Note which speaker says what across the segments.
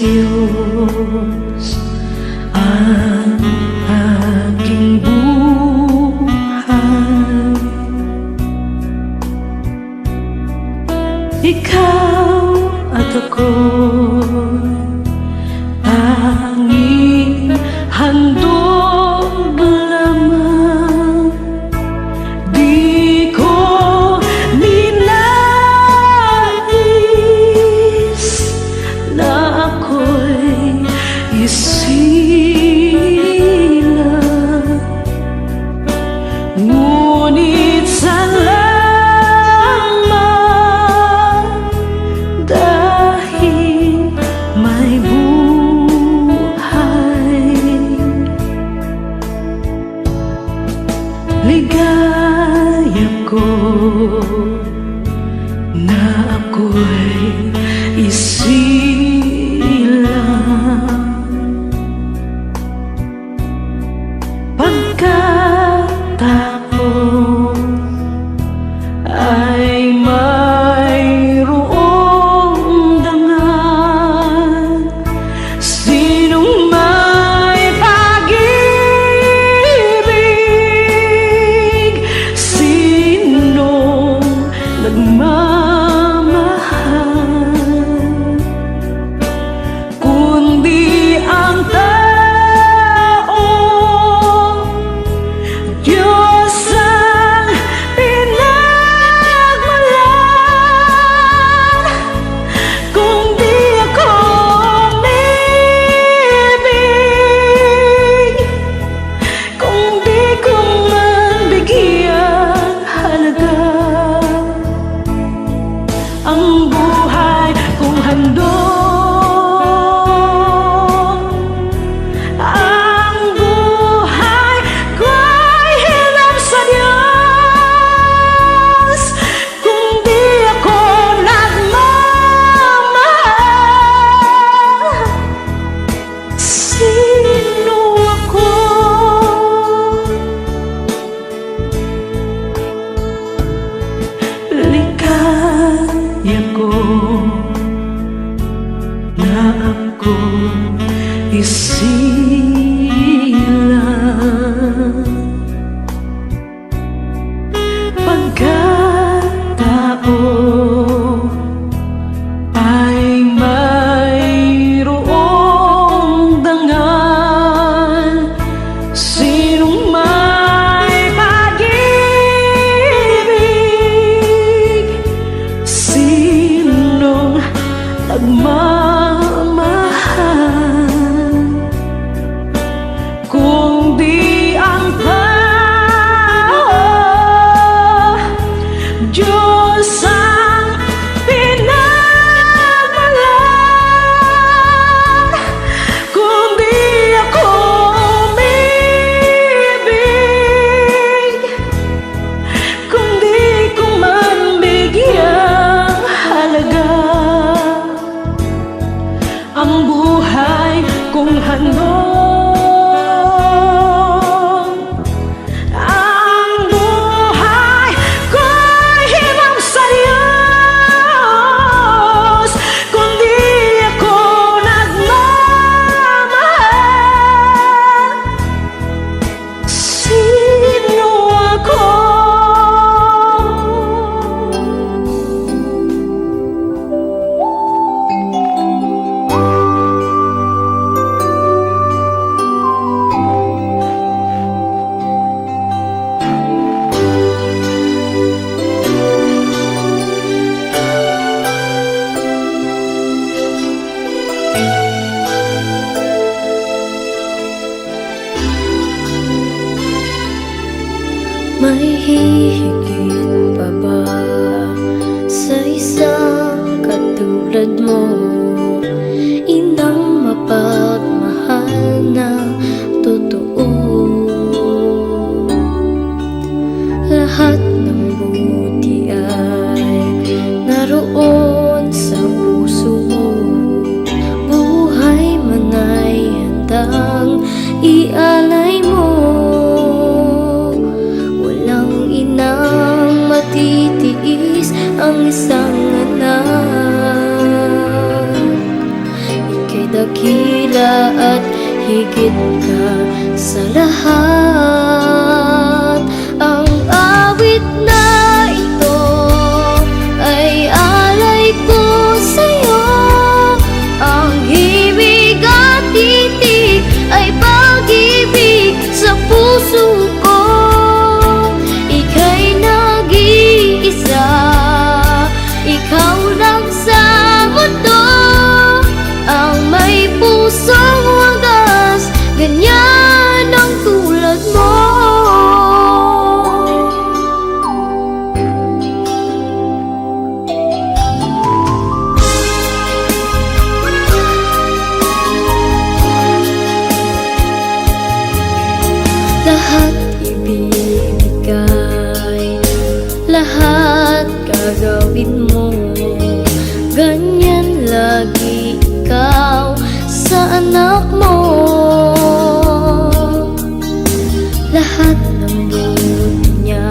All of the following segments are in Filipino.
Speaker 1: Diyos ang aking buhay. Ikaw at ako'y tanging handog lamang. Di ko ninais na ako'y isilang, ngunit salamat dahil may buhay. Ligaya ko na ako'y isilang, pagkatapos ay mayroong dangal. Sinong may pag-ibig, sinong nagmamahal, kundi ang tao. Diyos ang pinagmulan. Kung di ako umibig, kung di ko man bigyang halaga ang buhay kong handog, ang buhay ko'y hinap sa Diyos. Kung di ako nagmamahal, sino ako? Ligaya ko na ako isilang, pagkatao ay mayroong dangal. Sinong may pag-ibig, sinong nagmamahal, kung di ang tao. Diyos ang pinagmulan. Kung di ako umibig, kung di ko man bigyang halaga ang buhay kong handog, ang buhay ko'y hinap sa Diyos. Kung di ako nagmamahal, sino ako?
Speaker 2: May hihigit pa ba sa isang katulad mo? Inang mapagmahal na totoo. Lahat ng buti ay naroon sa puso mo. Buhay man ay handang ialay mo. Walang inang matitiis ang isang anak. dakila at higit ka sa lahat. Ang awit na ito ay alay ko sa'yo. Ang himig at titig ay pag-ibig sa puso ko. Ika'y nag-iisa, ikaw lang sa mundo, ang may pusong wagas, ganyan ang tulad mo. Lahat ibibigay, lahat gagawin mo, ganyan lagi ikaw sa anak mo. Lahat ng buti niya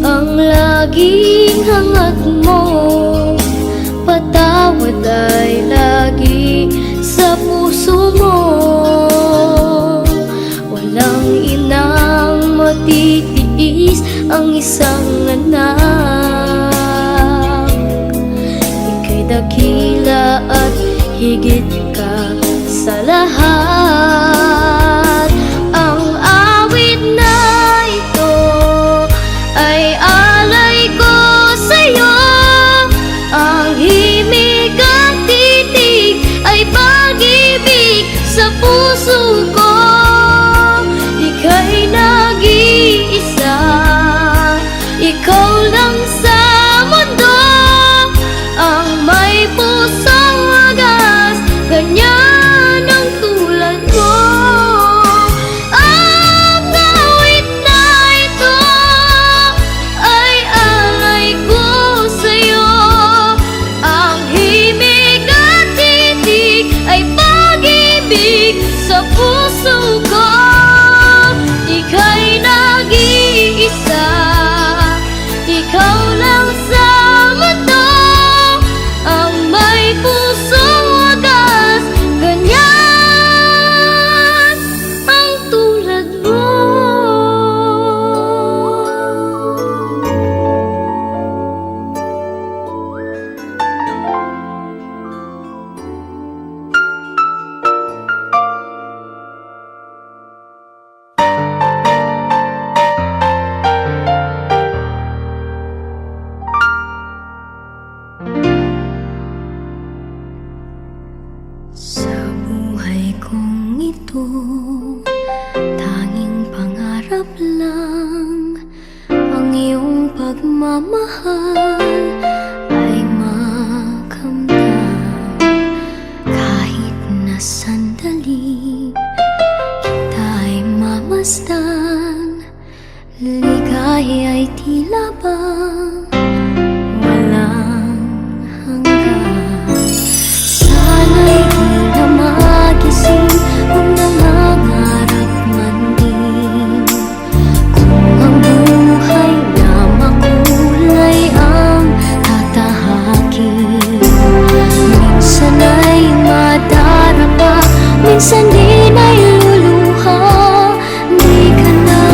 Speaker 2: ang laging hangat mo, patawad ay lagi sa puso mo. Walang inang matitiis ang isang anak. Ika'y dakila at higit ka sa lahat. Ang awit na ito ay alay ko sa'yo. Ang himig at titig ay pag-ibig sa puso ko. Ika'y nag-iisa, ikaw lang sa mundo, ang may pusong wagas, ganyan ang tulad mo. Ang awit na ito ay alay ko sa'yo. Ang himig at titig ay pag-ibig sa puso ko. Ika'y nag-iisa, ikaw lang sa mundo, ang may pusong wagas, ganyan ang tulad mo. Sa buhay kong ito, tanging pangarap lang ang iyong pagmamahal ay makamtan. Kahit na sandali kita'y mamasdan, ligaya ay tila bang walang hanggan. Sana'y di na magising kung nangangarap man din, kung ang buhay na makulay ang tatahakin. Minsan ay madarapa, minsan din ay luluha. Di ka na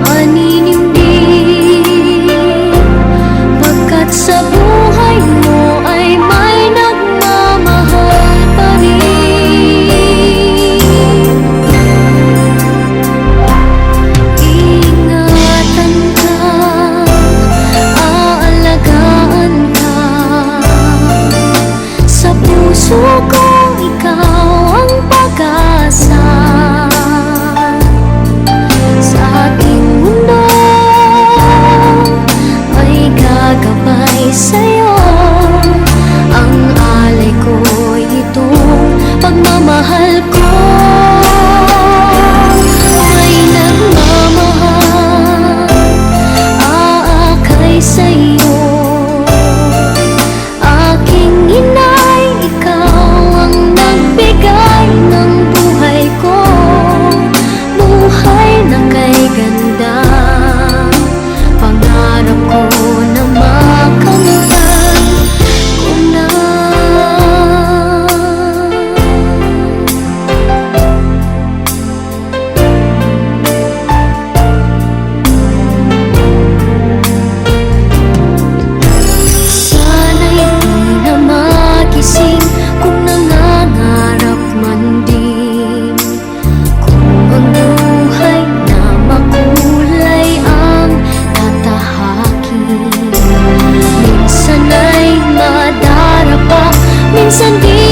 Speaker 2: maninindig, pagkat sa buhay mo ay may nagmamahal pa rin. Ingatan ka, aalagaan ka, sa puso ko ikaw ang pag-asa. Sa aking mundo ay gagabay sa'yo, ang alay ko'y itong pagmamahal ko. May nagmamahal, aakay sa'yo. Aking inay, ikaw ang nagbigay ng buhay ko, buhay na kay ganda. Pangarap ko na makamtan. minsan di